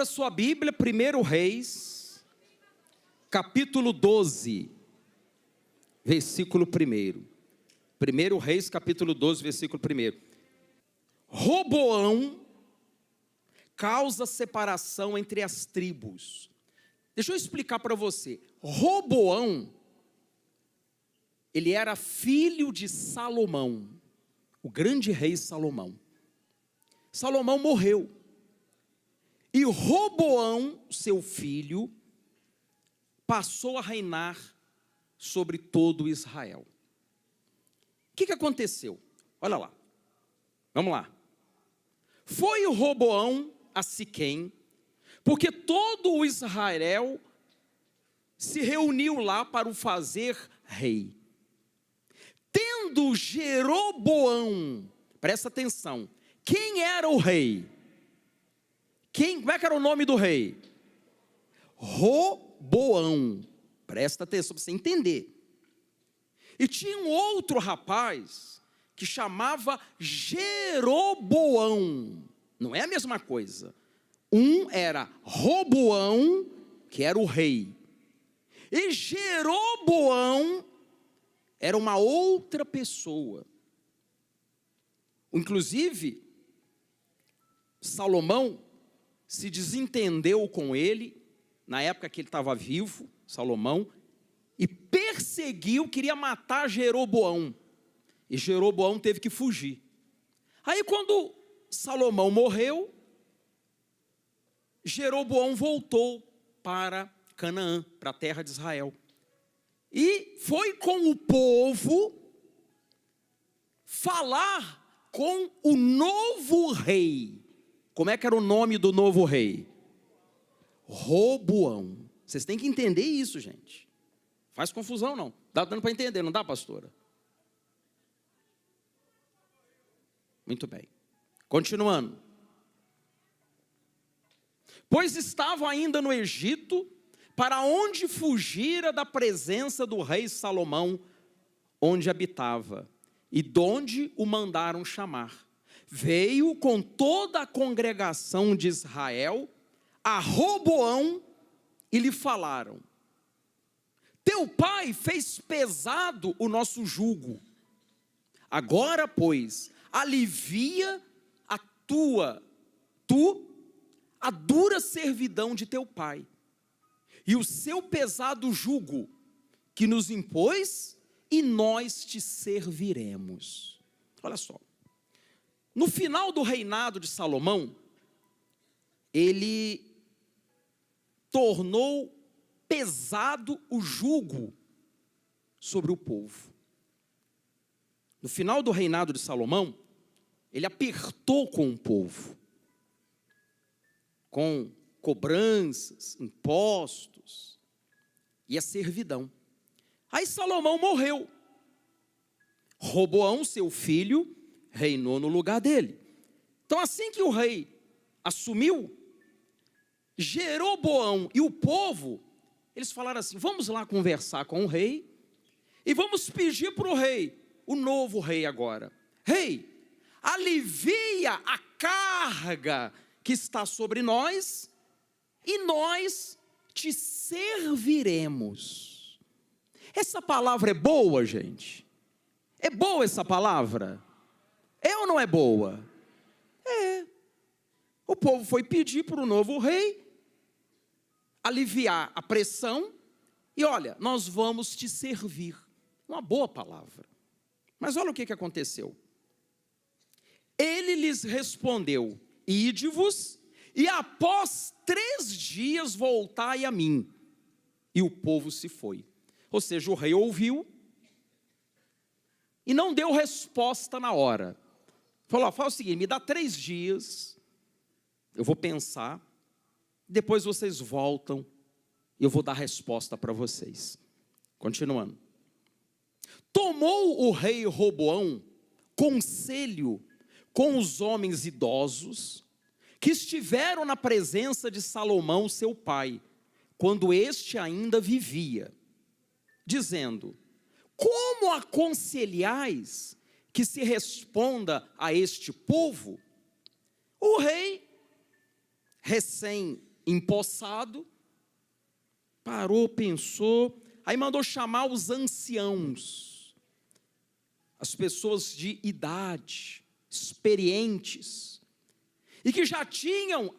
sua Bíblia, 1 Reis, capítulo 12, versículo 1. 1 Reis, capítulo 12, versículo 1. Roboão causa separação entre as tribos. Deixa eu explicar para você. Roboão, ele era filho de Salomão, o grande rei Salomão. Salomão morreu. E Roboão, seu filho, passou a reinar sobre todo Israel. O que aconteceu? Olha lá. Vamos lá. Foi o Roboão a Siquém, porque todo o Israel se reuniu lá para o fazer rei. Tendo Jeroboão, presta atenção, quem era o rei? Como é que era o nome do rei? Roboão. Presta atenção para você entender. E tinha um outro rapaz que chamava Jeroboão. Não é a mesma coisa. Um era Roboão, que era o rei. E Jeroboão era uma outra pessoa. Inclusive, Salomão se desentendeu com ele, na época que ele estava vivo, Salomão, e perseguiu, queria matar Jeroboão. E Jeroboão teve que fugir. Aí quando Salomão morreu, Jeroboão voltou para Canaã, para a terra de Israel. E foi com o povo falar com o novo rei. Como é que era o nome do novo rei? Roboão. Vocês têm que entender isso, gente. Faz confusão não. Dá dando para entender, não dá, pastora? Muito bem. Continuando. Pois estavam ainda no Egito, para onde fugira da presença do rei Salomão, onde habitava, e donde o mandaram chamar. Veio com toda a congregação de Israel a Roboão e lhe falaram: teu pai fez pesado o nosso jugo. Agora, pois, alivia a dura servidão de teu pai, e o seu pesado jugo que nos impôs, e nós te serviremos. Olha só. No final do reinado de Salomão, ele tornou pesado o jugo sobre o povo. No final do reinado de Salomão, ele apertou com o povo, com cobranças, impostos e a servidão. Aí Salomão morreu. Roboão, seu filho, reinou no lugar dele. Então assim que o rei assumiu, Jeroboão e o povo, eles falaram assim: vamos lá conversar com o rei, e vamos pedir para o rei, o novo rei agora: rei, alivia a carga que está sobre nós, e nós te serviremos. Essa palavra é boa, gente? É boa essa palavra? É ou não é boa? É. O povo foi pedir para o novo rei aliviar a pressão, e olha, nós vamos te servir. Uma boa palavra. Mas olha o que aconteceu. Ele lhes respondeu: ide-vos, e após 3 dias voltai a mim. E o povo se foi. Ou seja, o rei ouviu e não deu resposta na hora. Falou: fala o seguinte, me dá 3 dias, eu vou pensar, depois vocês voltam e eu vou dar resposta para vocês. Continuando. Tomou o rei Roboão conselho com os homens idosos que estiveram na presença de Salomão, seu pai, quando este ainda vivia, dizendo: como aconselhais que se responda a este povo? O rei, recém empossado, parou, pensou, aí mandou chamar os anciãos, as pessoas de idade, experientes, e que já tinham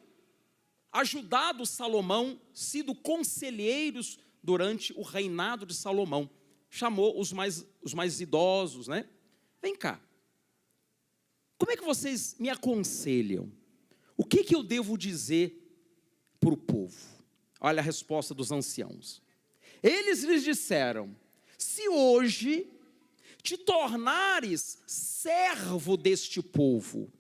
ajudado Salomão, sido conselheiros durante o reinado de Salomão. Chamou os mais idosos, né? Vem cá, como é que vocês me aconselham? O que eu devo dizer para o povo? Olha a resposta dos anciãos. Eles lhes disseram: se hoje te tornares servo deste povo,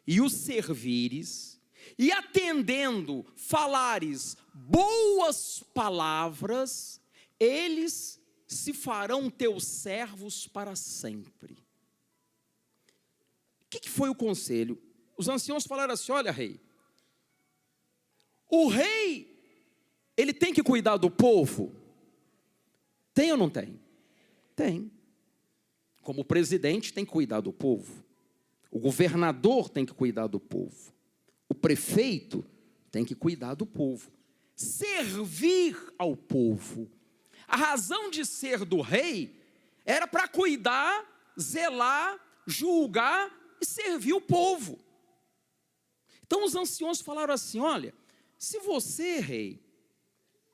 e os servires, e atendendo falares boas palavras, eles se farão teus servos para sempre. O que foi o conselho? Os anciãos falaram assim: olha, rei, o rei, ele tem que cuidar do povo? Tem ou não tem? Tem. Como o presidente tem que cuidar do povo, o governador tem que cuidar do povo, o prefeito tem que cuidar do povo, servir ao povo. A razão de ser do rei era para cuidar, zelar, julgar e servir o povo. Então os anciãos falaram assim: olha, se você, rei,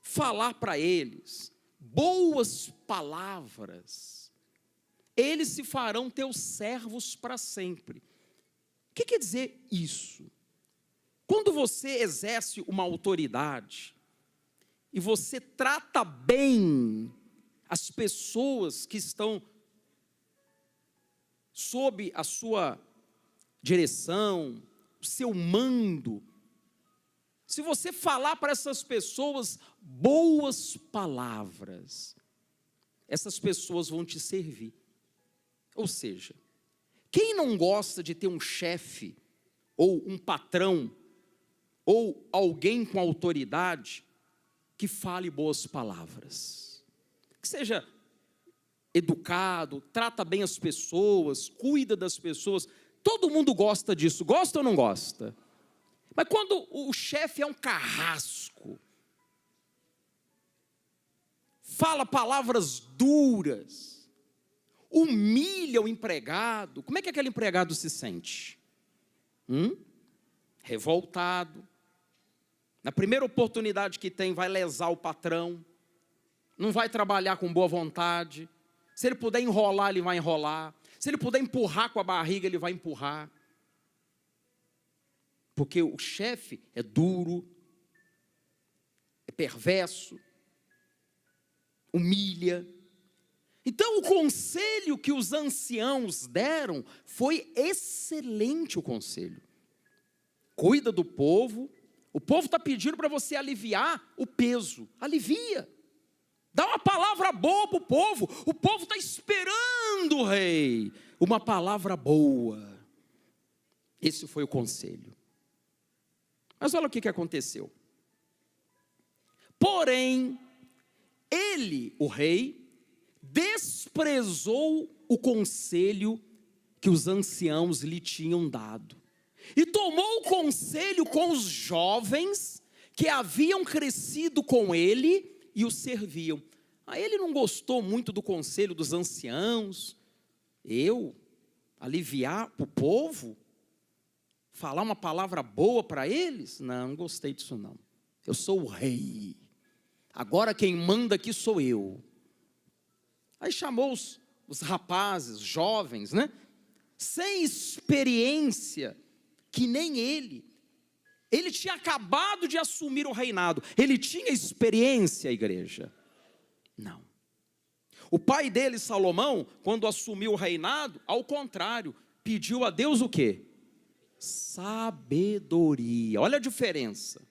falar para eles boas palavras, eles se farão teus servos para sempre. O que quer dizer isso? Quando você exerce uma autoridade e você trata bem as pessoas que estão sob a sua direção, o seu mando, se você falar para essas pessoas boas palavras, essas pessoas vão te servir. Ou seja, quem não gosta de ter um chefe, ou um patrão, ou alguém com autoridade, que fale boas palavras, que seja educado, trata bem as pessoas, cuida das pessoas? Todo mundo gosta disso, gosta ou não gosta? Mas quando o chefe é um carrasco, fala palavras duras, humilha o empregado, como é que aquele empregado se sente? Revoltado. Na primeira oportunidade que tem, vai lesar o patrão, não vai trabalhar com boa vontade. Se ele puder enrolar, ele vai enrolar. Se ele puder empurrar com a barriga, ele vai empurrar. Porque o chefe é duro, é perverso, humilha. Então o conselho que os anciãos deram foi excelente o conselho. Cuida do povo, o povo está pedindo para você aliviar o peso, alivia. Dá uma palavra boa para o povo está esperando, rei, uma palavra boa. Esse foi o conselho. Mas olha o que aconteceu. Porém, ele, o rei, desprezou o conselho que os anciãos lhe tinham dado, e tomou o conselho com os jovens que haviam crescido com ele e o serviam. Aí ele não gostou muito do conselho dos anciãos. Eu aliviar o povo? Falar uma palavra boa para eles? Não gostei disso não. Eu sou o rei. Agora quem manda aqui sou eu. Aí chamou os rapazes, jovens, né? Sem experiência, que nem ele. Ele tinha acabado de assumir o reinado. Ele tinha experiência, igreja? Não. O pai dele, Salomão, quando assumiu o reinado, ao contrário, pediu a Deus o quê? Sabedoria. Olha a diferença.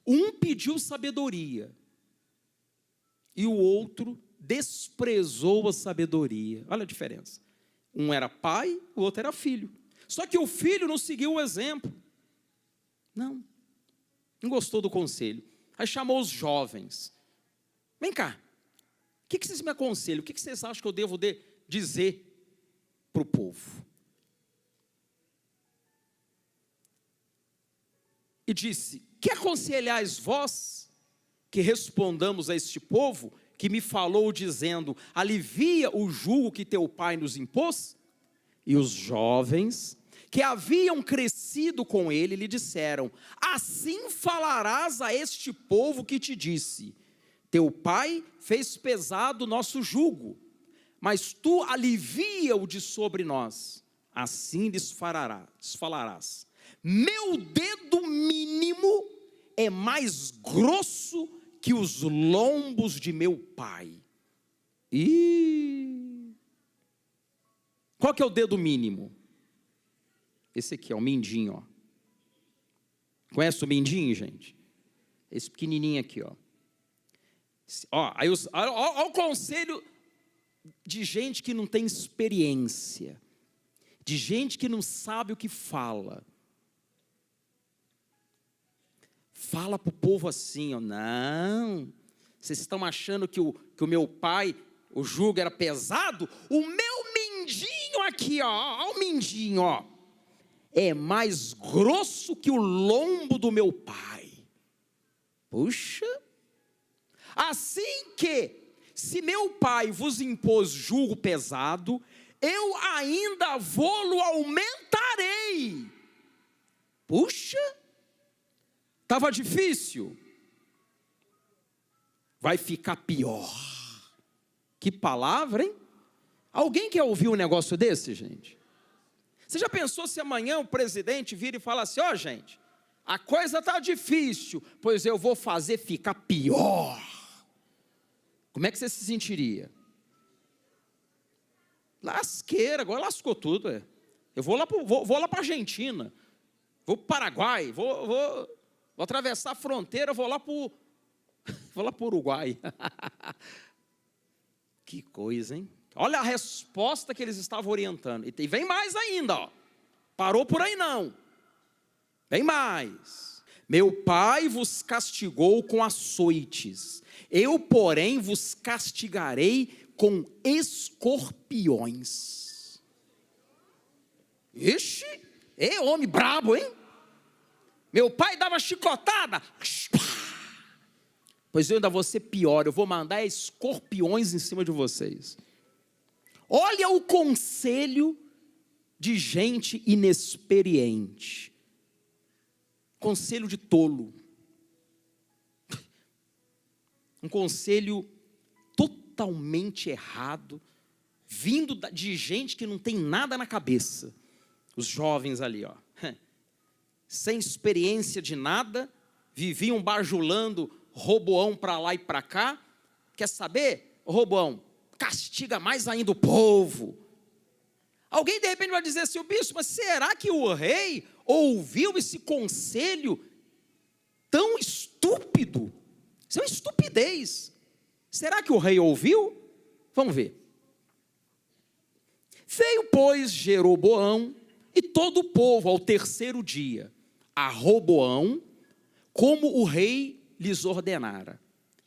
Um pediu sabedoria e o outro desprezou a sabedoria. Olha a diferença. Um era pai, o outro era filho. Só que o filho não seguiu o exemplo. Não gostou do conselho. Aí chamou os jovens. Vem cá, o que vocês me aconselham? O que vocês acham que eu devo dizer para o povo? E disse: que aconselhais vós que respondamos a este povo que me falou dizendo, alivia o jugo que teu pai nos impôs? E os jovens que haviam crescido com ele lhe disseram, assim falarás a este povo que te disse, teu pai fez pesado o nosso jugo, mas tu alivia-o de sobre nós, assim lhes falarás, meu dedo mínimo é mais grosso que os lombos de meu pai. Qual que é o dedo mínimo? Esse aqui, ó, o mindinho, ó. Conhece o mindinho, gente? Esse pequenininho aqui, ó. Olha o conselho de gente que não tem experiência, de gente que não sabe o que fala. Fala para o povo assim, ó, não, vocês estão achando que o meu pai, o jugo era pesado? O meu mindinho aqui, ó o mindinho, ó, é mais grosso que o lombo do meu pai. Puxa, assim que, se meu pai vos impôs jugo pesado, eu ainda vou-lo aumentarei. Puxa, estava difícil, vai ficar pior. Que palavra, hein? Alguém quer ouvir um negócio desse, gente? Você já pensou se amanhã o presidente vira e fala assim, ó, gente, a coisa está difícil, pois eu vou fazer ficar pior. Como é que você se sentiria? Lasqueira, agora lascou tudo. Eu vou lá para a Argentina, vou para o Paraguai, vou atravessar a fronteira, vou lá para o Uruguai. Que coisa, hein? Olha a resposta que eles estavam orientando. E vem mais ainda, ó. Parou por aí não. Vem mais. Meu pai vos castigou com açoites. Eu, porém, vos castigarei com escorpiões. Ixi, homem brabo, hein? Meu pai dava chicotada. Pois eu ainda vou ser pior, eu vou mandar escorpiões em cima de vocês. Olha o conselho de gente inexperiente. Conselho de tolo. Um conselho totalmente errado, vindo de gente que não tem nada na cabeça. Os jovens ali, ó, sem experiência de nada, viviam bajulando Roboão para lá e para cá. Quer saber, Roboão? Castiga mais ainda o povo. Alguém de repente vai dizer assim, o bispo, mas será que o rei ouviu esse conselho tão estúpido? Isso é uma estupidez. Será que o rei ouviu? Vamos ver. Veio, pois, Jeroboão e todo o povo ao terceiro dia a Roboão, como o rei lhes ordenara,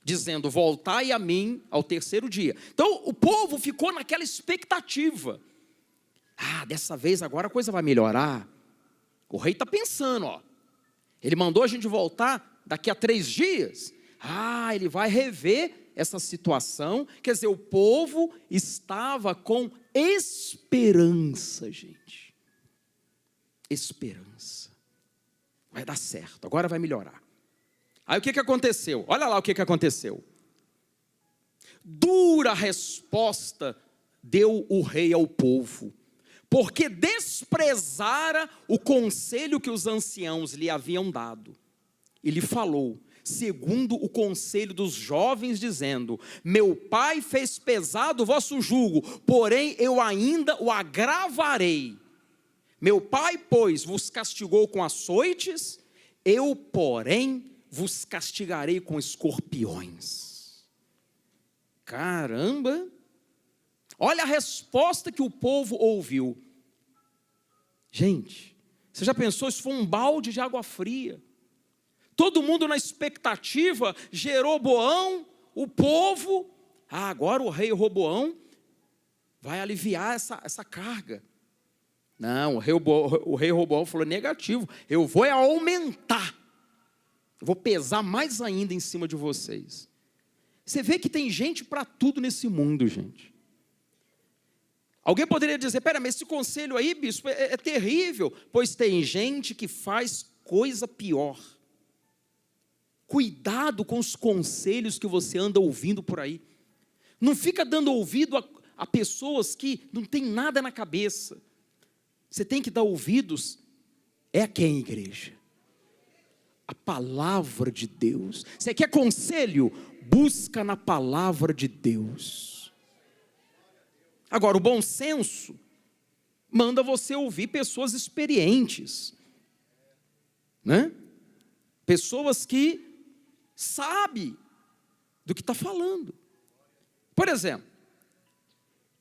dizendo, voltai a mim ao terceiro dia. Então o povo ficou naquela expectativa. Dessa vez agora a coisa vai melhorar. O rei está pensando, ó. Ele mandou a gente voltar daqui a 3 dias. Ele vai rever essa situação. Quer dizer, o povo estava com esperança, gente. Esperança. Vai dar certo, agora vai melhorar. Aí o que aconteceu? Olha lá o que aconteceu. Dura resposta deu o rei ao povo, porque desprezara o conselho que os anciãos lhe haviam dado. E lhe falou, segundo o conselho dos jovens, dizendo, meu pai fez pesado o vosso jugo, porém eu ainda o agravarei. Meu pai, pois, vos castigou com açoites, eu, porém, vos castigarei com escorpiões. Caramba! Olha a resposta que o povo ouviu. Gente, você já pensou, isso foi um balde de água fria. Todo mundo na expectativa, Jeroboão, o povo, agora o rei Roboão vai aliviar essa carga. Não, o rei Roboão falou negativo, eu vou aumentar. Eu vou pesar mais ainda em cima de vocês. Você vê que tem gente para tudo nesse mundo, gente. Alguém poderia dizer, pera, mas esse conselho aí, bispo, é terrível. Pois tem gente que faz coisa pior. Cuidado com os conselhos que você anda ouvindo por aí. Não fica dando ouvido a pessoas que não tem nada na cabeça. Você tem que dar ouvidos, a quem, igreja? A palavra de Deus. Você quer conselho? Busca na palavra de Deus. Agora, o bom senso manda você ouvir pessoas experientes, né? Pessoas que sabem do que está falando. Por exemplo,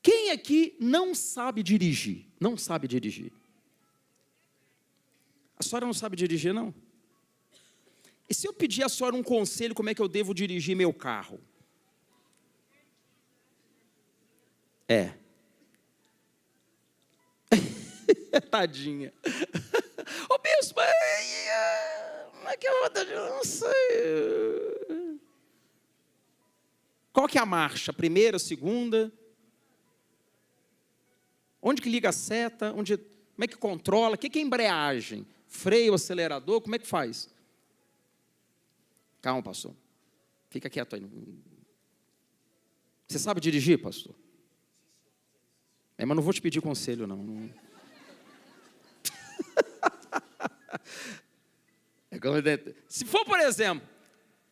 quem aqui não sabe dirigir? Não sabe dirigir? A senhora não sabe dirigir, não? E se eu pedir à senhora um conselho, como é que eu devo dirigir meu carro? Tadinha. Ô bispo, como é que eu vou dirigir? Eu não sei. Qual que é a marcha? Primeira, segunda? Onde que liga a seta? Como é que controla? O que é embreagem? Freio, acelerador? Como é que faz? Calma, pastor. Fica quieto aí. Você sabe dirigir, pastor? Mas não vou te pedir conselho, não. Se for, por exemplo,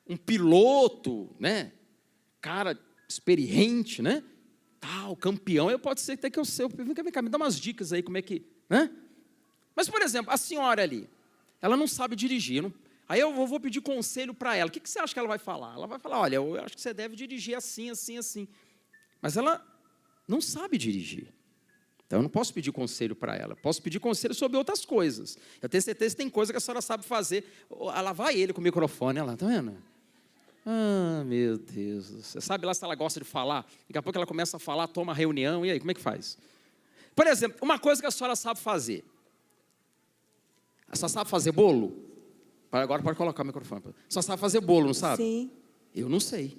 um piloto, né? Cara experiente, né? Tal, campeão, eu pode ser até que eu sei. Vem cá, me dá umas dicas aí, como é que, né? Mas, por exemplo, a senhora ali, ela não sabe dirigir. Aí eu vou pedir conselho para ela. O que você acha que ela vai falar? Ela vai falar, olha, eu acho que você deve dirigir assim, assim, assim. Mas ela não sabe dirigir. Então, eu não posso pedir conselho para ela. Posso pedir conselho sobre outras coisas. Eu tenho certeza que tem coisa que a senhora sabe fazer. Lá vai ele com o microfone, olha lá, tá vendo? Ah, meu Deus. Você sabe lá se ela gosta de falar? Daqui a pouco ela começa a falar, toma reunião, e aí, como é que faz? Por exemplo, uma coisa que a senhora sabe fazer. A senhora sabe fazer bolo? Agora pode colocar o microfone. A senhora sabe fazer bolo, não sabe? Sim. Eu não sei.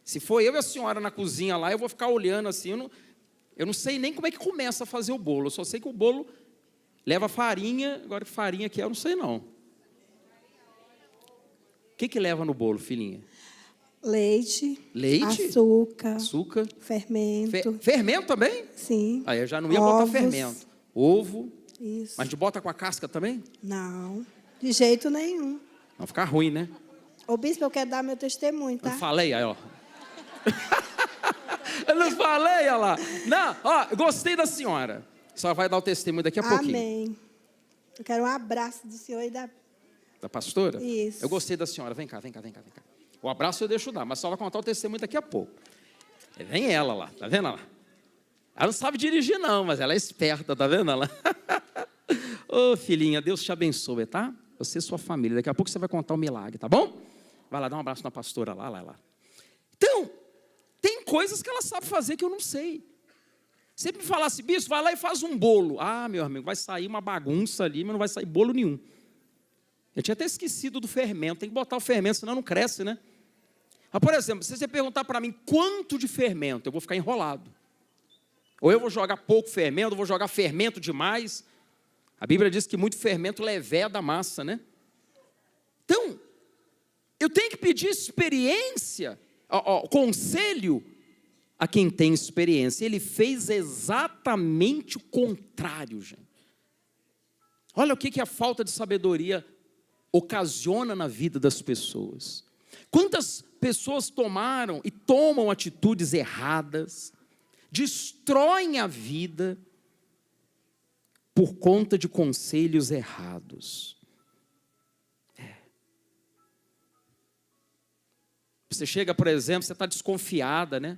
Se for eu e a senhora na cozinha lá, eu vou ficar olhando assim, eu não sei nem como é que começa a fazer o bolo. Eu só sei que o bolo leva farinha. Agora que farinha que é, eu não sei não. O que leva no bolo, filhinha? Leite. Leite? Açúcar. Fermento. Fermento também? Sim. Aí eu já não ia botar fermento. Ovo. Isso. Mas a gente bota com a casca também? Não, de jeito nenhum. Vai ficar ruim, né? Ô bispo, eu quero dar meu testemunho, tá? Eu falei, aí ó. Eu não falei, olha lá. Não, ó, eu gostei da senhora. A senhora vai dar o testemunho daqui a pouquinho. Amém. Eu quero um abraço do senhor e da pastora? Isso. Eu gostei da senhora. Vem cá. O abraço eu deixo dar, mas só vai contar o testemunho daqui a pouco. Vem ela lá, tá vendo ela? Ela não sabe dirigir não, mas ela é esperta, tá vendo ela? Ô filhinha, Deus te abençoe, tá? Você e sua família. Daqui a pouco você vai contar o milagre, tá bom? Vai lá, dá um abraço na pastora lá. Então, tem coisas que ela sabe fazer que eu não sei. Se ele me falasse, bispo, vai lá e faz um bolo. Ah, meu amigo, vai sair uma bagunça ali, mas não vai sair bolo nenhum. Eu tinha até esquecido do fermento. Tem que botar o fermento, senão não cresce, né? Mas, por exemplo, se você perguntar para mim quanto de fermento, eu vou ficar enrolado. Ou eu vou jogar pouco fermento, ou vou jogar fermento demais. A Bíblia diz que muito fermento leveda a massa, né? Então, eu tenho que pedir experiência, conselho a quem tem experiência. Ele fez exatamente o contrário, gente. Olha o que a falta de sabedoria ocasiona na vida das pessoas. Quantas pessoas tomaram e tomam atitudes erradas, destroem a vida por conta de conselhos errados. Você chega, por exemplo, você está desconfiada, né?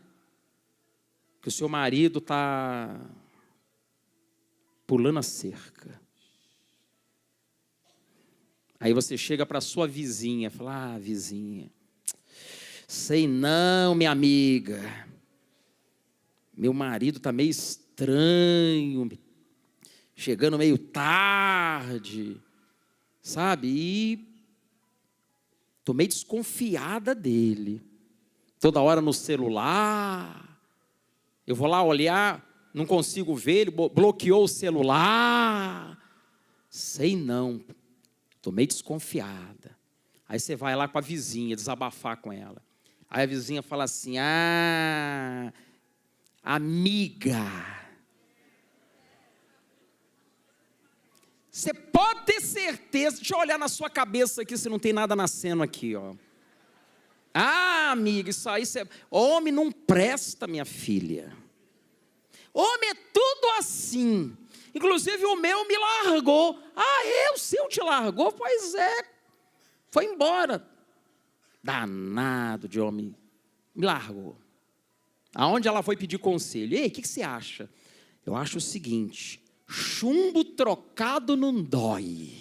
Que o seu marido está pulando a cerca. Aí você chega para a sua vizinha, fala, vizinha, sei não, minha amiga, meu marido está meio estranho, chegando meio tarde, sabe? E estou meio desconfiada dele. Toda hora no celular. Eu vou lá olhar, não consigo ver, ele bloqueou o celular. Sei não, estou meio desconfiada. Aí você vai lá com a vizinha, desabafar com ela. Aí a vizinha fala assim, amiga, você pode ter certeza, deixa eu olhar na sua cabeça aqui se não tem nada nascendo aqui, ó. Amiga, isso aí, homem não presta, minha filha. Homem é tudo assim. Inclusive o meu me largou. O seu te largou? Pois é. Foi embora. Danado de homem. Me largou. Aonde ela foi pedir conselho? Ei, o que você acha? Eu acho o seguinte. Chumbo trocado não dói.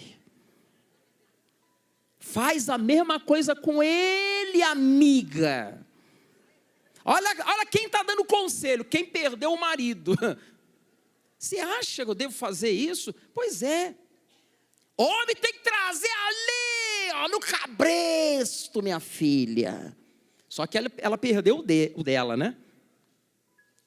Faz a mesma coisa com ele, amiga. Olha quem está dando conselho. Quem perdeu o marido. Você acha que eu devo fazer isso? Pois é. Homem tem que trazer ali, ó, no cabresto, minha filha. Só que ela perdeu o dela, né?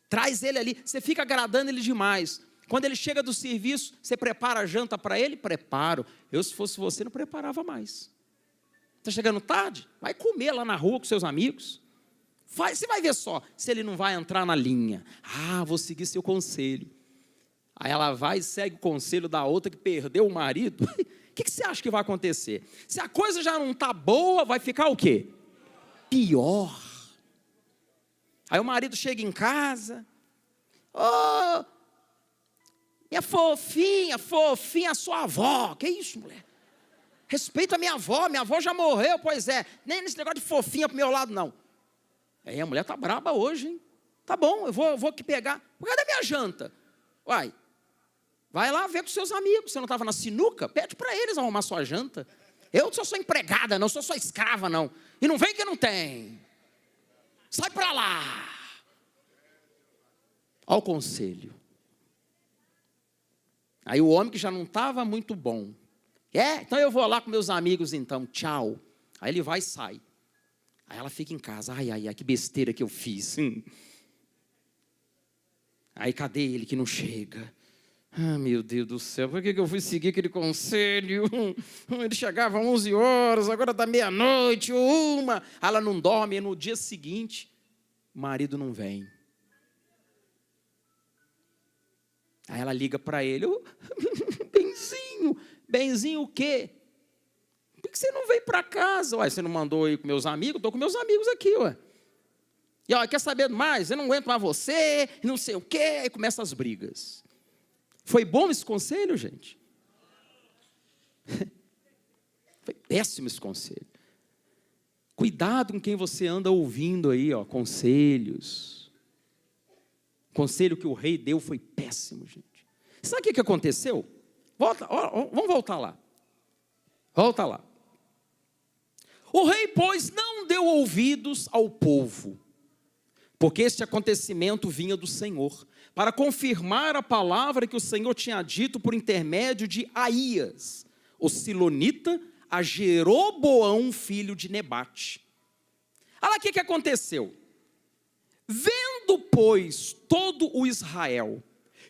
Traz ele ali, você fica agradando ele demais. Quando ele chega do serviço, você prepara a janta para ele? Preparo. Eu, se fosse você, não preparava mais. Está chegando tarde? Vai comer lá na rua com seus amigos. Você vai ver só, se ele não vai entrar na linha. Vou seguir seu conselho. Aí ela vai e segue o conselho da outra que perdeu o marido. O que você acha que vai acontecer? Se a coisa já não está boa, vai ficar o quê? Pior. Aí o marido chega em casa. Minha fofinha, sua avó. Que isso, mulher? Respeita a minha avó já morreu, pois é. Nem nesse negócio de fofinha pro meu lado, não. Aí a mulher tá braba hoje, hein? Tá bom, eu vou aqui pegar. Cadê minha janta? Vai lá ver com seus amigos. Você não estava na sinuca? Pede para eles arrumar sua janta. Eu sou sua empregada, não sou sua escrava, não. E não vem que não tem. Sai para lá. Olha o conselho. Aí o homem que já não estava muito bom. Então eu vou lá com meus amigos então, tchau. Aí ele vai e sai. Aí ela fica em casa, ai, que besteira que eu fiz. Aí cadê ele que não chega? Meu Deus do céu, por que eu fui seguir aquele conselho? Ele chegava às 11 horas, agora está meia-noite, 1. Ela não dorme, e no dia seguinte, o marido não vem. Aí ela liga para ele, Benzinho o quê? Por que você não veio para casa? Você não mandou ir com meus amigos? Estou com meus amigos aqui, E quer saber mais? Eu não aguento mais você, não sei o quê. Aí começam as brigas. Foi bom esse conselho, gente? Foi péssimo esse conselho. Cuidado com quem você anda ouvindo aí, conselhos. O conselho que o rei deu foi péssimo, gente. Sabe o que aconteceu? Vamos voltar lá. Volta lá. O rei, pois, não deu ouvidos ao povo, porque este acontecimento vinha do Senhor, para confirmar a palavra que o Senhor tinha dito por intermédio de Aías, o silonita, a Jeroboão, filho de Nebate. Olha o que aconteceu. Vendo, pois, todo o Israel,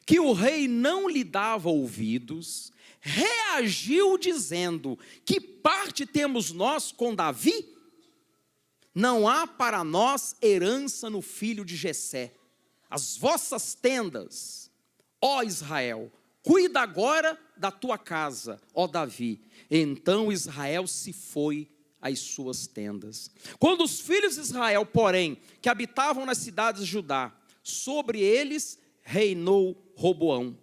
que o rei não lhe dava ouvidos, reagiu dizendo, que parte temos nós com Davi? Não há para nós herança no filho de Jessé. As vossas tendas, ó Israel, cuida agora da tua casa, ó Davi. Então Israel se foi às suas tendas. Quando os filhos de Israel, porém, que habitavam nas cidades de Judá, sobre eles reinou Roboão.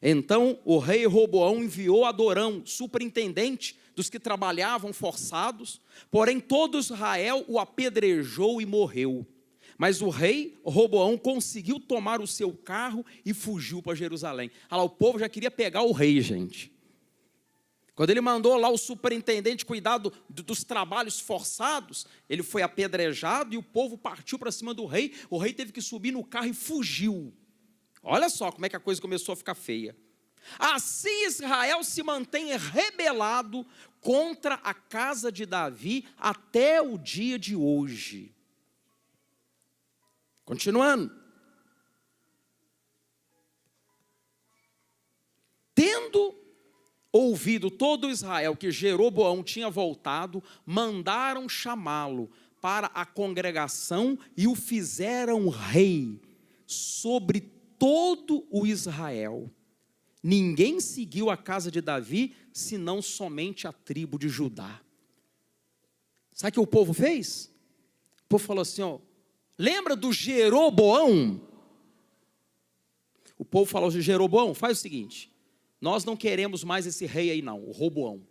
Então o rei Roboão enviou Adorão, superintendente dos que trabalhavam forçados, porém todo Israel o apedrejou e morreu. Mas o rei Roboão conseguiu tomar o seu carro e fugiu para Jerusalém. Olha lá, o povo já queria pegar o rei, gente. Quando ele mandou lá o superintendente cuidar dos trabalhos forçados, ele foi apedrejado e o povo partiu para cima do rei. O rei teve que subir no carro e fugiu. Olha só como é que a coisa começou a ficar feia. Assim Israel se mantém rebelado contra a casa de Davi até o dia de hoje. Continuando. Tendo ouvido todo Israel que Jeroboão tinha voltado, mandaram chamá-lo para a congregação e o fizeram rei sobre todo o Israel. Ninguém seguiu a casa de Davi, senão somente a tribo de Judá. Sabe o que o povo fez? O povo falou assim, ó, lembra do Jeroboão? O povo falou assim, Jeroboão, faz o seguinte, nós não queremos mais esse rei aí não, o Roboão.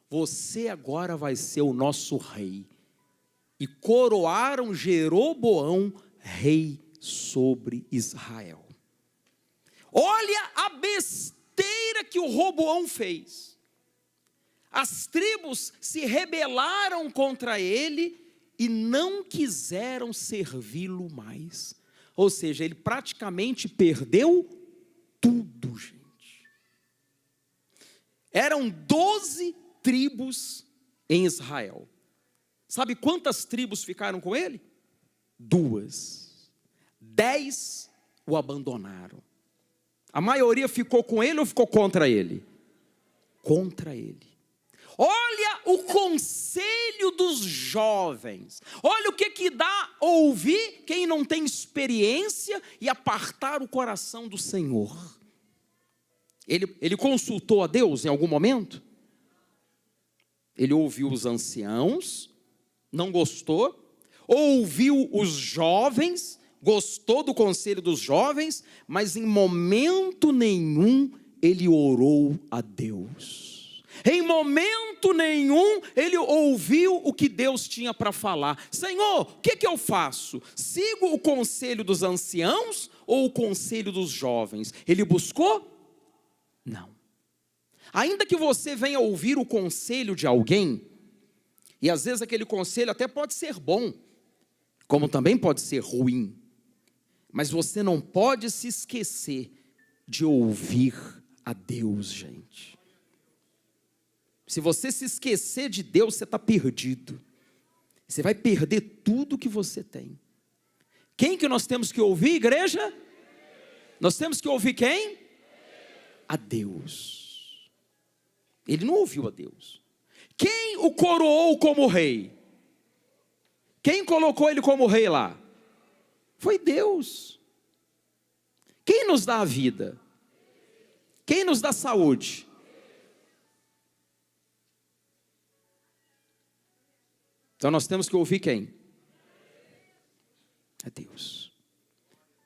Você agora vai ser o nosso rei. E coroaram Jeroboão rei sobre Israel. Olha a besteira que o Roboão fez. As tribos se rebelaram contra ele e não quiseram servi-lo mais. Ou seja, ele praticamente perdeu tudo, gente. Eram 12 tribos em Israel. Sabe quantas tribos ficaram com ele? 2. 10 o abandonaram. A maioria ficou com ele ou ficou contra ele? Contra ele. Olha o conselho dos jovens. Olha o que dá ouvir quem não tem experiência e apartar o coração do Senhor. Ele consultou a Deus em algum momento? Ele ouviu os anciãos, não gostou. Ouviu os jovens, gostou do conselho dos jovens, mas em momento nenhum ele orou a Deus. Em momento nenhum ele ouviu o que Deus tinha para falar. Senhor, o que eu faço? Sigo o conselho dos anciãos ou o conselho dos jovens? Ele buscou? Não. Ainda que você venha ouvir o conselho de alguém, e às vezes aquele conselho até pode ser bom, como também pode ser ruim, mas você não pode se esquecer de ouvir a Deus, gente. Se você se esquecer de Deus, você está perdido. Você vai perder tudo que você tem. Quem que nós temos que ouvir, igreja? Nós temos que ouvir quem? A Deus. Ele não ouviu a Deus. Quem o coroou como rei? Quem colocou ele como rei lá? Foi Deus. Quem nos dá a vida? Quem nos dá saúde? Então nós temos que ouvir quem? É Deus.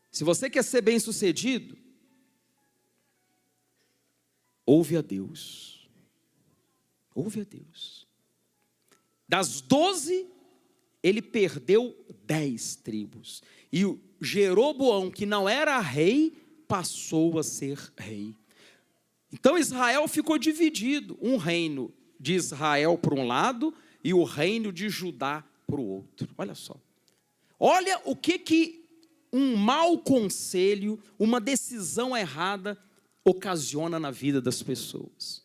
Se você quer ser bem-sucedido, ouve a Deus. Ouve a Deus. Das 12, ele perdeu 10 tribos. E o Jeroboão, que não era rei, passou a ser rei. Então Israel ficou dividido. Um reino de Israel para um lado e o reino de Judá para o outro. Olha só. Olha o que um mau conselho, uma decisão errada ocasiona na vida das pessoas.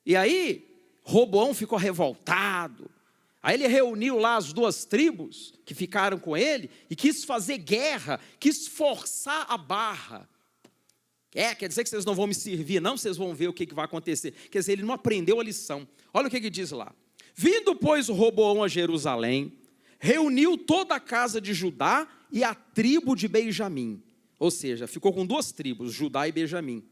E aí, Roboão ficou revoltado. Aí ele reuniu lá as 2 tribos que ficaram com ele e quis fazer guerra, quis forçar a barra. Quer dizer que vocês não vão me servir, não? Vocês vão ver o que vai acontecer. Quer dizer, ele não aprendeu a lição. Olha o que diz lá. Vindo, pois, Roboão a Jerusalém, reuniu toda a casa de Judá e a tribo de Benjamim. Ou seja, ficou com 2 tribos, Judá e Benjamim.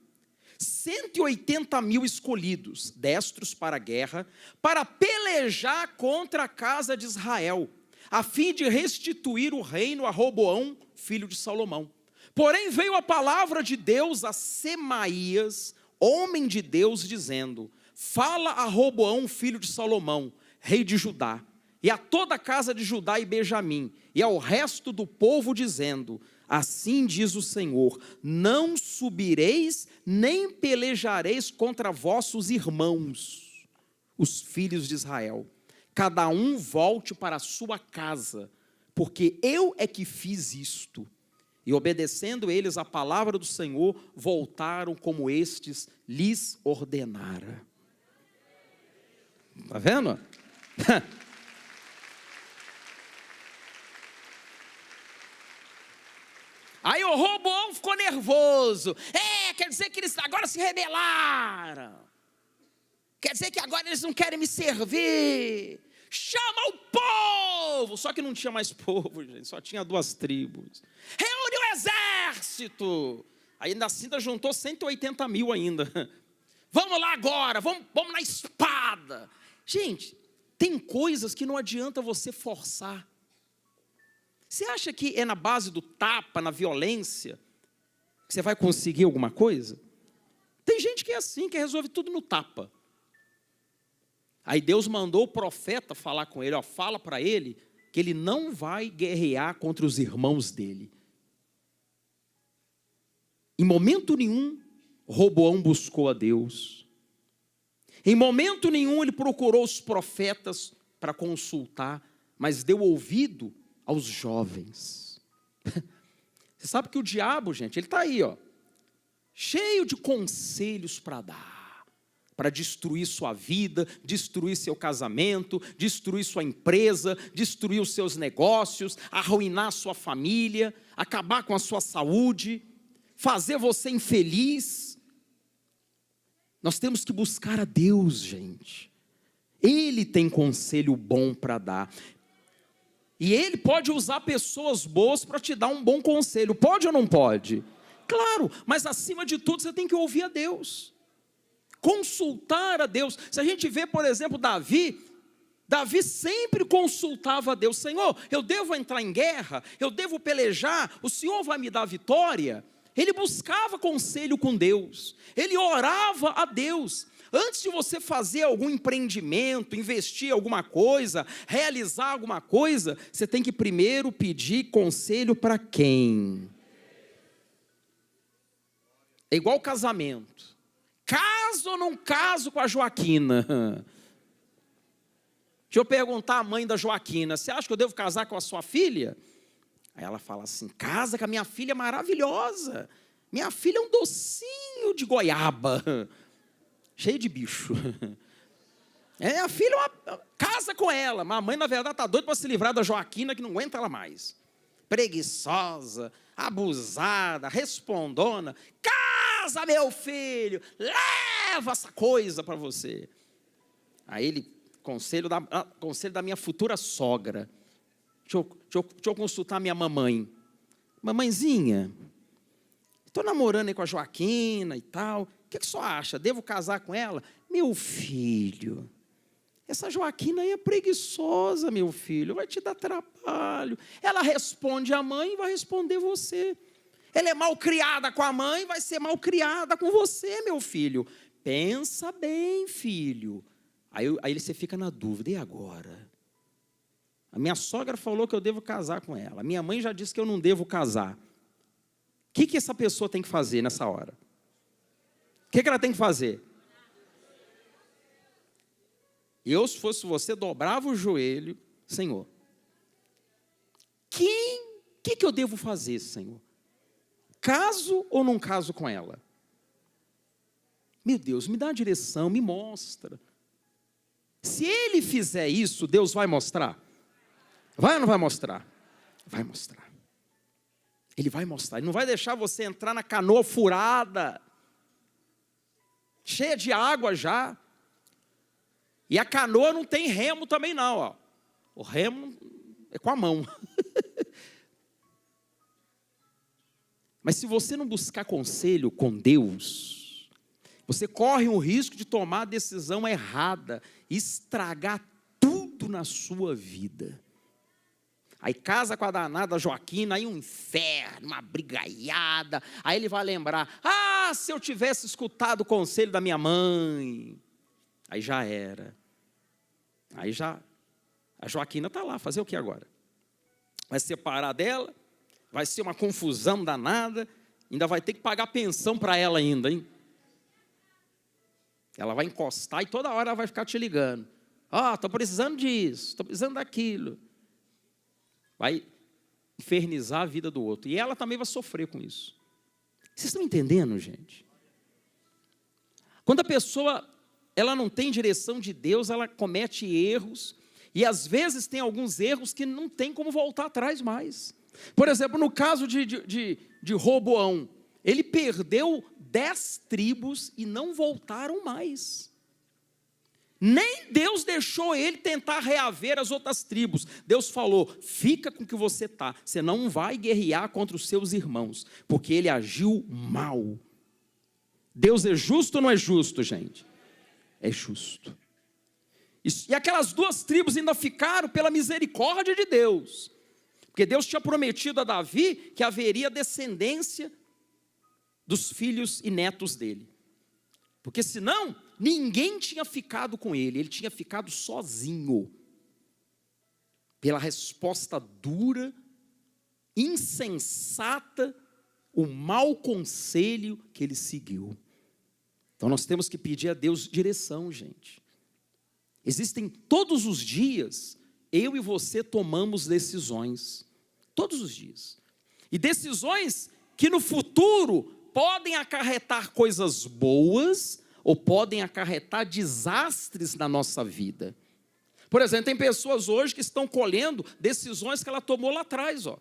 180.000 escolhidos, destros para a guerra, para pelejar contra a casa de Israel, a fim de restituir o reino a Roboão, filho de Salomão. Porém veio a palavra de Deus a Semaías, homem de Deus, dizendo: fala a Roboão, filho de Salomão, rei de Judá, e a toda a casa de Judá e Benjamim, e ao resto do povo, dizendo: assim diz o Senhor, não subireis, nem pelejareis contra vossos irmãos, os filhos de Israel. Cada um volte para a sua casa, porque eu é que fiz isto. E obedecendo eles a palavra do Senhor, voltaram como estes lhes ordenara. Está vendo? Aí o Roboão ficou nervoso. Quer dizer que eles agora se rebelaram. Quer dizer que agora eles não querem me servir. Chama o povo. Só que não tinha mais povo, gente. Só tinha 2 tribos. Reúne o exército. Aí ainda assim juntou 180 mil ainda. Vamos lá agora. Vamos na espada. Gente, tem coisas que não adianta você forçar. Você acha que é na base do tapa, na violência, que você vai conseguir alguma coisa? Tem gente que é assim, que resolve tudo no tapa. Aí Deus mandou o profeta falar com ele, fala para ele que ele não vai guerrear contra os irmãos dele. Em momento nenhum, Roboão buscou a Deus. Em momento nenhum ele procurou os profetas para consultar, mas deu ouvido aos jovens. Você sabe que o diabo, gente, ele está aí, cheio de conselhos para dar, para destruir sua vida, destruir seu casamento, destruir sua empresa, destruir os seus negócios, arruinar sua família, acabar com a sua saúde, fazer você infeliz. Nós temos que buscar a Deus, gente. Ele tem conselho bom para dar. E Ele pode usar pessoas boas para te dar um bom conselho. Pode ou não pode? Claro, mas acima de tudo você tem que ouvir a Deus. Consultar a Deus. Se a gente vê, por exemplo, Davi sempre consultava a Deus. Senhor, eu devo entrar em guerra? Eu devo pelejar? O Senhor vai me dar a vitória? Ele buscava conselho com Deus. Ele orava a Deus. Antes de você fazer algum empreendimento, investir em alguma coisa, realizar alguma coisa, você tem que primeiro pedir conselho para quem? É igual casamento. Caso ou não caso com a Joaquina? Deixa eu perguntar à mãe da Joaquina, você acha que eu devo casar com a sua filha? Aí ela fala assim, casa com a minha filha maravilhosa. Minha filha é um docinho de goiaba. Cheio de bicho. A filha, casa com ela. Mas a mãe, na verdade, está doida para se livrar da Joaquina, que não aguenta ela mais. Preguiçosa, abusada, respondona. Casa, meu filho, leva essa coisa para você. Aí ele, conselho da minha futura sogra. Deixa eu consultar minha mamãe. Mamãezinha, estou namorando aí com a Joaquina e tal. O que você acha? Devo casar com ela? Meu filho, essa Joaquina aí é preguiçosa, meu filho, vai te dar trabalho. Ela responde a mãe e vai responder você. Ela é mal criada com a mãe, vai ser mal criada com você, meu filho. Pensa bem, filho. Aí você fica na dúvida, e agora? A minha sogra falou que eu devo casar com ela. A minha mãe já disse que eu não devo casar. O que essa pessoa tem que fazer nessa hora? O que ela tem que fazer? Eu, se fosse você, dobrava o joelho. Senhor, o que eu devo fazer, Senhor? Caso ou não caso com ela? Meu Deus, me dá a direção, me mostra. Se ele fizer isso, Deus vai mostrar? Vai ou não vai mostrar? Vai mostrar. Ele vai mostrar. Ele não vai deixar você entrar na canoa furada, cheia de água já. E a canoa não tem remo também não. O remo é com a mão. Mas se você não buscar conselho com Deus, você corre o risco de tomar a decisão errada, estragar tudo na sua vida. Aí casa com a danada Joaquina, aí um inferno, uma brigaiada. Aí ele vai lembrar, se eu tivesse escutado o conselho da minha mãe. Aí já era. Aí já, a Joaquina está lá, fazer o que agora? Vai se separar dela, vai ser uma confusão danada, ainda vai ter que pagar pensão para ela ainda, hein? Ela vai encostar e toda hora ela vai ficar te ligando. Estou precisando disso, estou precisando daquilo. infernizar a vida do outro. E ela também vai sofrer com isso. Vocês estão entendendo, gente? Quando a pessoa ela não tem direção de Deus, ela comete erros. E às vezes tem alguns erros que não tem como voltar atrás mais. Por exemplo, no caso de Roboão, ele perdeu 10 tribos e não voltaram mais. Nem Deus deixou ele tentar reaver as outras tribos. Deus falou, fica com o que você está. Você não vai guerrear contra os seus irmãos, porque ele agiu mal. Deus é justo ou não é justo, gente? É justo. E aquelas 2 tribos ainda ficaram pela misericórdia de Deus. Porque Deus tinha prometido a Davi que haveria descendência dos filhos e netos dele. Porque senão, ninguém tinha ficado com ele. Ele tinha ficado sozinho. Pela resposta dura, insensata, o mau conselho que ele seguiu. Então nós temos que pedir a Deus direção, gente. Existem todos os dias, eu e você tomamos decisões. Todos os dias. E decisões que no futuro podem acarretar coisas boas ou podem acarretar desastres na nossa vida. Por exemplo, tem pessoas hoje que estão colhendo decisões que ela tomou lá atrás, ó.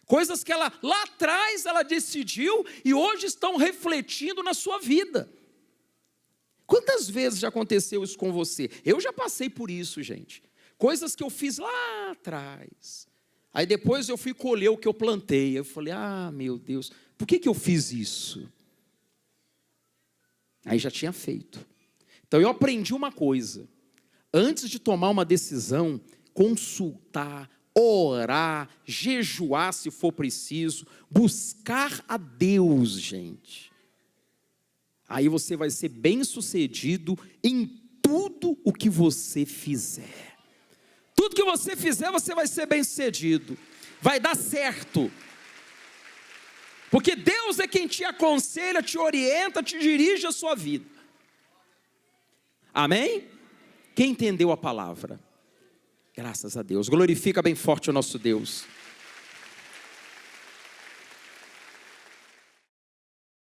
Coisas que ela lá atrás ela decidiu e hoje estão refletindo na sua vida. Quantas vezes já aconteceu isso com você? Eu já passei por isso, gente. Coisas que eu fiz lá atrás. Aí depois eu fui colher o que eu plantei. Eu falei, meu Deus, por que eu fiz isso? Aí já tinha feito. Então eu aprendi uma coisa. Antes de tomar uma decisão, consultar, orar, jejuar se for preciso, buscar a Deus, gente. Aí você vai ser bem-sucedido em tudo o que você fizer. Tudo que você fizer, você vai ser bem-sucedido. Vai dar certo. Porque Deus é quem te aconselha, te orienta, te dirige a sua vida. Amém? Quem entendeu a palavra? Graças a Deus. Glorifica bem forte o nosso Deus.